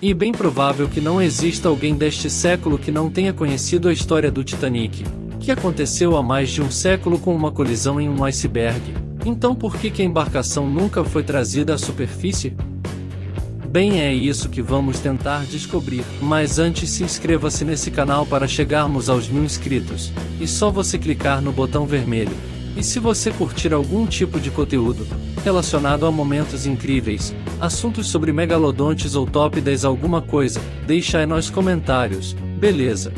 E bem provável que não exista alguém deste século que não tenha conhecido a história do Titanic, que aconteceu há mais de um século com uma colisão em um iceberg. Então por que a embarcação nunca foi trazida à superfície? Bem, é isso que vamos tentar descobrir, mas antes se inscreva-se nesse canal para chegarmos aos 1000 inscritos, e só você clicar no botão vermelho. E se você curtir algum tipo de conteúdo relacionado a momentos incríveis, assuntos sobre megalodontes ou top 10 alguma coisa, deixa aí nos comentários, beleza?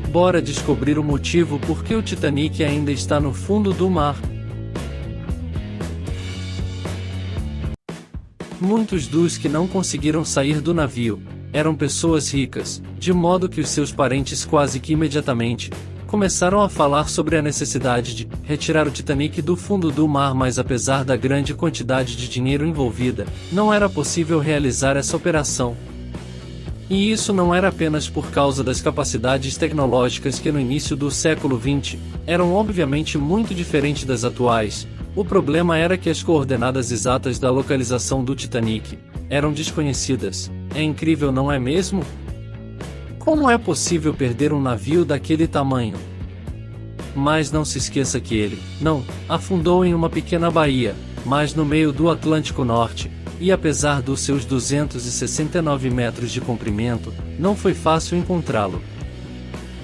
Bora descobrir o motivo por que o Titanic ainda está no fundo do mar. Muitos dos que não conseguiram sair do navio eram pessoas ricas, de modo que os seus parentes quase que imediatamente começaram a falar sobre a necessidade de retirar o Titanic do fundo do mar, mas apesar da grande quantidade de dinheiro envolvida, não era possível realizar essa operação. E isso não era apenas por causa das capacidades tecnológicas que no início do século XX eram obviamente muito diferentes das atuais. O problema era que as coordenadas exatas da localização do Titanic eram desconhecidas. É incrível, não é mesmo? Como é possível perder um navio daquele tamanho? Mas não se esqueça que ele não afundou em uma pequena baía, mas no meio do Atlântico Norte, e apesar dos seus 269 metros de comprimento, não foi fácil encontrá-lo.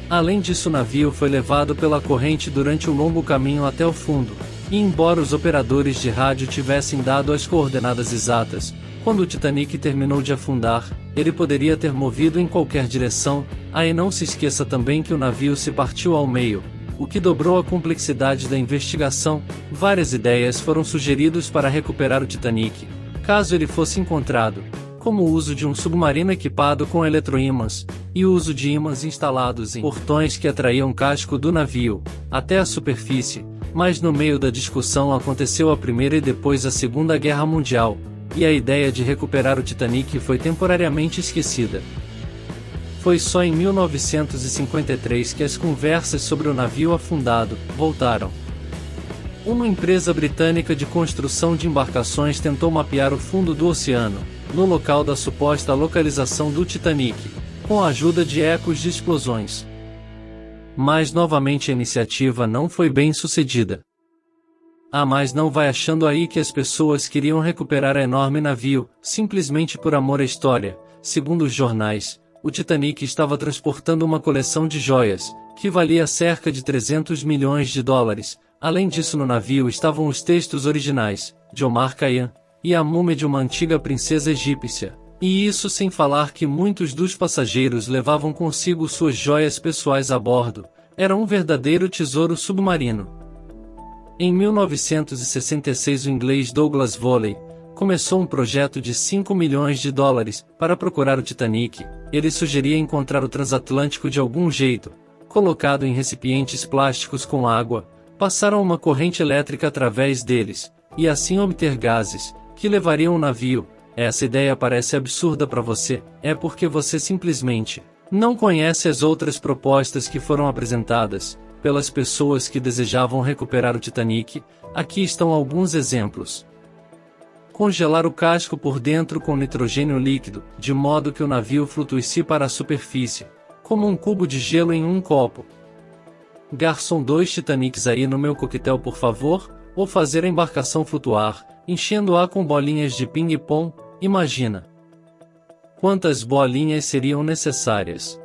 Além disso, o navio foi levado pela corrente durante um longo caminho até o fundo. E embora os operadores de rádio tivessem dado as coordenadas exatas, quando o Titanic terminou de afundar, ele poderia ter movido em qualquer direção. Aí não se esqueça também que o navio se partiu ao meio, o que dobrou a complexidade da investigação. Várias ideias foram sugeridas para recuperar o Titanic, caso ele fosse encontrado, como o uso de um submarino equipado com eletroímãs, e o uso de ímãs instalados em portões que atraíam o casco do navio até a superfície. Mas no meio da discussão aconteceu a Primeira e depois a Segunda Guerra Mundial, e a ideia de recuperar o Titanic foi temporariamente esquecida. Foi só em 1953 que as conversas sobre o navio afundado voltaram. Uma empresa britânica de construção de embarcações tentou mapear o fundo do oceano, no local da suposta localização do Titanic, com a ajuda de ecos de explosões. Mas novamente a iniciativa não foi bem sucedida. Mas não vai achando aí que as pessoas queriam recuperar a enorme navio, simplesmente por amor à história. Segundo os jornais, o Titanic estava transportando uma coleção de joias, que valia cerca de 300 milhões de dólares. Além disso, no navio estavam os textos originais de Omar Khayyam e a múmia de uma antiga princesa egípcia. E isso sem falar que muitos dos passageiros levavam consigo suas joias pessoais a bordo. Era um verdadeiro tesouro submarino. Em 1966 o inglês Douglas Foley começou um projeto de 5 milhões de dólares para procurar o Titanic. Ele sugeria encontrar o transatlântico de algum jeito, colocado em recipientes plásticos com água, passar uma corrente elétrica através deles, e assim obter gases, que levariam o navio. Essa ideia parece absurda para você, é porque você simplesmente não conhece as outras propostas que foram apresentadas pelas pessoas que desejavam recuperar o Titanic. Aqui estão alguns exemplos. Congelar o casco por dentro com nitrogênio líquido, de modo que o navio flutuasse para a superfície, como um cubo de gelo em um copo. Garçom, 2 Titanics aí no meu coquetel por favor, ou fazer a embarcação flutuar, enchendo-a com bolinhas de ping-pong. Imagina quantas bolinhas seriam necessárias.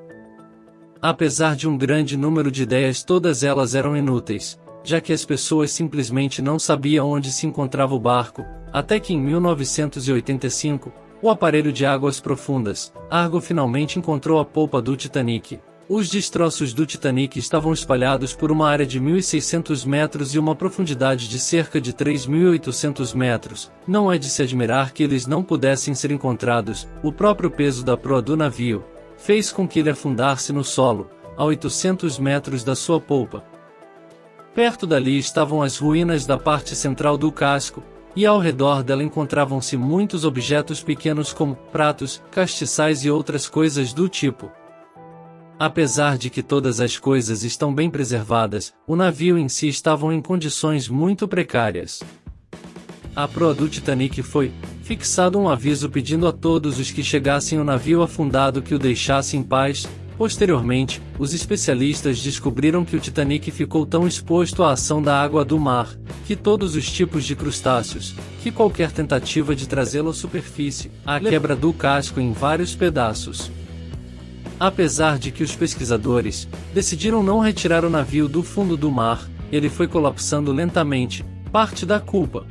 Apesar de um grande número de ideias, todas elas eram inúteis, já que as pessoas simplesmente não sabiam onde se encontrava o barco, até que em 1985, o aparelho de águas profundas, Argo, finalmente encontrou a polpa do Titanic. Os destroços do Titanic estavam espalhados por uma área de 1.600 metros e uma profundidade de cerca de 3.800 metros. Não é de se admirar que eles não pudessem ser encontrados. O próprio peso da proa do navio fez com que ele afundasse no solo, a 800 metros da sua polpa. Perto dali estavam as ruínas da parte central do casco, e ao redor dela encontravam-se muitos objetos pequenos como pratos, castiçais e outras coisas do tipo. Apesar de que todas as coisas estão bem preservadas, o navio em si estava em condições muito precárias. A proa do Titanic foi fixado um aviso pedindo a todos os que chegassem ao navio afundado que o deixassem em paz. Posteriormente, os especialistas descobriram que o Titanic ficou tão exposto à ação da água do mar, que todos os tipos de crustáceos, que qualquer tentativa de trazê-lo à superfície, a quebra do casco em vários pedaços. Apesar de que os pesquisadores decidiram não retirar o navio do fundo do mar, ele foi colapsando lentamente. Parte da culpa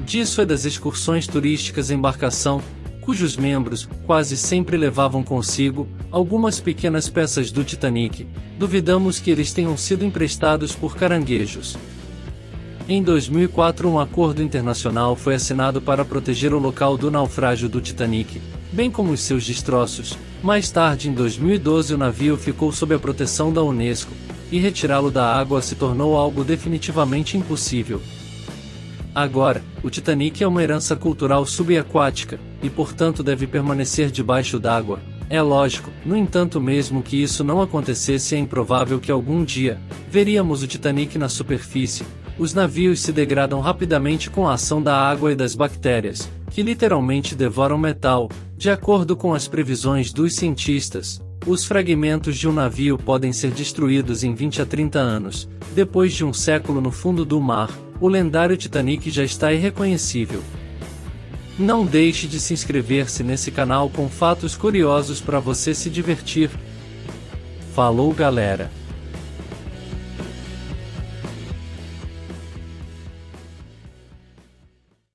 disso é das excursões turísticas em embarcação, cujos membros quase sempre levavam consigo algumas pequenas peças do Titanic. Duvidamos que eles tenham sido emprestados por caranguejos. Em 2004, um acordo internacional foi assinado para proteger o local do naufrágio do Titanic, bem como os seus destroços. Mais tarde, em 2012, o navio ficou sob a proteção da Unesco, e retirá-lo da água se tornou algo definitivamente impossível. Agora, o Titanic é uma herança cultural subaquática, e portanto deve permanecer debaixo d'água. É lógico, no entanto, mesmo que isso não acontecesse, é improvável que algum dia veríamos o Titanic na superfície. Os navios se degradam rapidamente com a ação da água e das bactérias, que literalmente devoram metal. De acordo com as previsões dos cientistas, os fragmentos de um navio podem ser destruídos em 20 a 30 anos. Depois de um século no fundo do mar, o lendário Titanic já está irreconhecível. Não deixe de se inscrever-se nesse canal com fatos curiosos para você se divertir. Falou, galera!